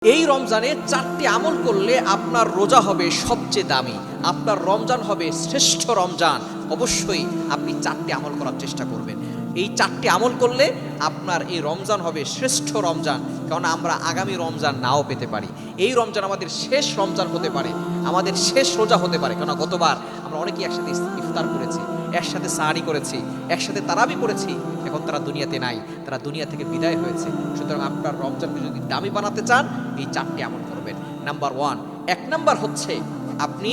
এই রমজানে 4টি আমল করলে আপনার রোজা হবে সবচেয়ে দামি, আপনার রমজান হবে শ্রেষ্ঠ রমজান। অবশ্যই আপনি 4টি আমল করার চেষ্টা করবেন। এই 4টি আমল করলে আপনার এই রমজান হবে শ্রেষ্ঠ রমজান, কারণ আমরা আগামী রমজান নাও পেতে পারি। এই রমজান আমাদের শেষ রমজান হতে পারে, আমাদের শেষ রোজা হতে পারে। কারণ গতবার আমরা অনেকেই একসাথে ইফতার করেছি, একসাথে সাহারি করেছি, একসাথে তারাবি করেছি। এখন তারা দুনিয়াতে নাই, তারা দুনিয়া থেকে বিদায় হয়েছে। সুতরাং আপনার রমজানকে যদি দামি বানাতে চান, এই 4টি আমল করবেন। নাম্বার 1, 1 নাম্বার হচ্ছে আপনি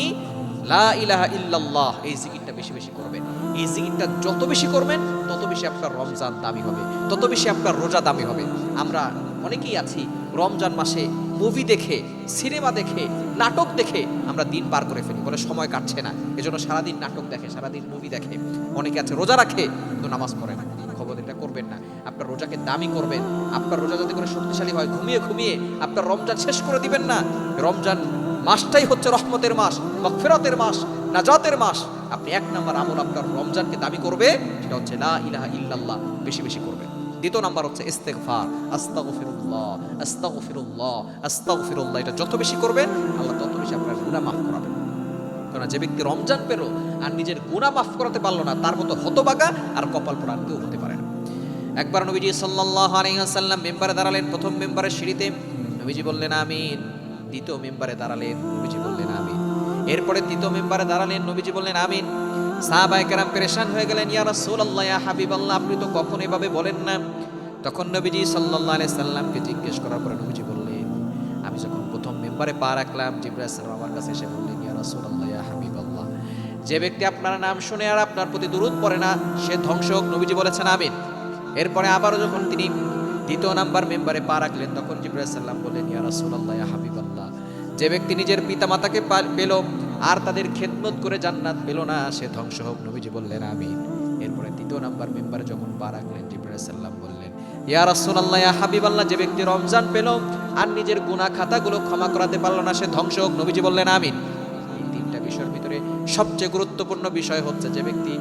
লা ইলাহা ইল্লাল্লাহ এই জিকিরটা বেশি বেশি করবেন। এই জিকিরটা যত বেশি করবেন তত বেশি আপনার রমজান দামি হবে, তত বেশি আপনার রোজা দামি হবে। আমরা অনেকেই আছি রমজান মাসে মুভি দেখে, সিনেমা দেখে, নাটক দেখে আমরা দিন পার করে ফেলি, বলে সময় কাটছে না, এজন্য সারাদিন নাটক দেখে, সারাদিন মুভি দেখে। অনেকে আছে রোজা রাখে কিন্তু নামাজ পড়ে না। খবর এটা করবেন না, আপনার রোজাকে দামি করবেন। আপনার রোজা যাতে করে শক্তিশালী হয়, ঘুমিয়ে ঘুমিয়ে আপনার রমজান শেষ করে দিবেন না। রমজান মাসটাই হচ্ছে রহমতের মাস, মাগফিরাতের মাস, নাজাতের মাস। আপনি 1 নাম্বার আমল আপনার রমজানকে দামি করবে, সেটা হচ্ছে লা ইলাহা ইল্লাল্লাহ বেশি বেশি করবেন। 2 নাম্বার হচ্ছে ইস্তেগফার, আস্তাগফিরুল্লাহ আস্তাগফিরুল্লাহ আস্তাগফিরুল্লাহ। এটা যত বেশি করবেন আল্লাহ তত বেশি আপনার গুনাহ মাফ করাবেন। কারণ যে ব্যক্তি রমজান পেল আর নিজের গুনাহ মাফ করাতে পারলো না, তার মতো হতভাগা আর কপাল পোড়া কেউ হতে পারে না। একবার নবীজি সাল্লাল্লাহু আলাইহি ওয়াসাল্লাম মিম্বারে দাঁড়ালেন। প্রথম মিম্বারের সিঁড়িতে নবীজি বললেন আমিন। দ্বিতীয় মিম্বারে দাঁড়ালেন, নবীজি বললেন আমিন। এরপরে তৃতীয় মিম্বারে দাঁড়ালেন, নবীজি বললেন আমিন। সাহাবায়ে কেরাম পেরেশান হয়ে গেলেন, ইয়া রাসূলুল্লাহ, ইয়া হাবিবাল্লাহ, আপনি তো কখনো এভাবে বলেন না। তখন নবীজি সাল্লাল্লাহু আলাইহি সাল্লামকে জিজ্ঞেস করার পরে নবীজি বললেন, আমি যখন প্রথম মিম্বারে পা রাখলাম, জিবরাইল সাল্লাল্লাহু আমার কাছে এসে বললেন, ইয়া রাসূলুল্লাহ, ইয়া হাবিবাল্লাহ, যে ব্যক্তি আপনার নাম শুনে আর আপনার প্রতি দুরূদ পড়ে না, সে ধ্বংস হোক। নবীজি বলেছেন আমিন। এরপরে আবারও যখন তিনি 2 নাম্বার মেম্বারে পা রাখলেন, তখন জিবরাইল সাল্লাম বললেন, ইয়া রাসূলুল্লাহ, ইয়া হাবিবাল্লাহ, যে ব্যক্তি নিজের পিতামাতাকে পেল আর তাদের খেদমত করে জান্নাত পেল না, সে ধ্বংস হোক। নবীজি বললেন আমিন। এরপরে 3 নাম্বার মেম্বারে যখন পা রাখলেন, জিবরাইল সাল্লাম বললেন, ইয়া রাসূলুল্লাহ, ইয়া হাবিবাল্লাহ, যে ব্যক্তি রমজান পেল আর নিজের গুনাহ খাতাগুলো ক্ষমা করাতে পারল না, সে ধ্বংস হোক। নবীজি বললেন আমিন। এই 3টা বিষয়ের ভিতরে সবচেয়ে গুরুত্বপূর্ণ বিষয় হচ্ছে যে ব্যক্তি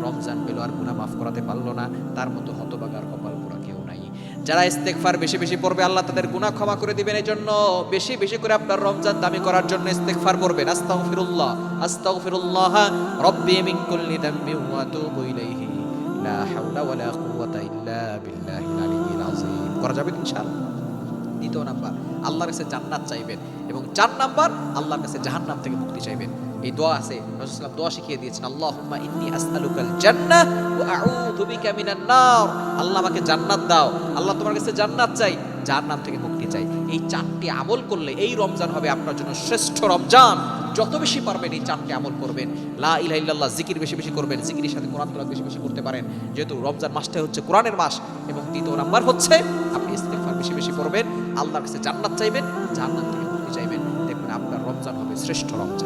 রমজান পেল আর গুনাহ মাফ করাতে পারলো না, তার মতো হতভাগার কপাল পোড়া কেউ নাই। যারা ইস্তেগফার বেশি বেশি পড়বে, আল্লাহ তাদের গুনাহ ক্ষমা করে দিবেন। এই জন্য বেশি বেশি করে আপনার রমজান দামি করার জন্য ইস্তেগফার পড়বেন। আস্তাগফিরুল্লাহ আস্তাগফিরুল্লাহ রাব্বি মিন কুল্লি যামবি ওয়া আতুবু ইলাইহি লা হাওলা ওয়ালা কুওয়াতা ইল্লা বিল্লাহিল আলিয়্যিল আযীম। করা যাবে ইনশাআল্লাহ। 2 নাম্বার আল্লাহর কাছে জান্নাত চাইবেন, এবং 4 নাম্বার আল্লাহর কাছে জাহান্নাম থেকে মুক্তি চাইবেন। এই দোয়া আছে, রাসূল সাল্লাল্লাহু আলাইহি ওয়াসাল্লাম দোয়া শিখিয়ে দিয়েছেন, আল্লাহুম্মা ইন্নী আসআলুকাল জান্নাহ ওয়া আউযু বিকা মিনান নার। আল্লাহ আমাকে জান্নাত দাও, আল্লাহ তোমার কাছে জান্নাত চাই, জাহান্নাম থেকে মুক্তি চাই। এই 4টি আমল করলে এই রমজান হবে আপনার জন্য শ্রেষ্ঠ রমজান। যত বেশি পারবেন এই 4টি আমল করবেন। লা ইলাহা ইল্লাল্লাহ জিকির বেশি বেশি করবেন, জিকিরের সাথে কোরআন তেলাওয়াত বেশি বেশি করতে পারেন, যেহেতু রমজান মাসটা হচ্ছে কোরআনের মাস। এবং 3 নাম্বার হচ্ছে আপনি ইস্তেগফার বেশি বেশি করবেন, আল্লাহর কাছে জান্নাত চাইবেন, জাহান্নাম থেকে মুক্তি চাইবেন। দেখবেন আপনার রমজান হবে শ্রেষ্ঠ রমজান।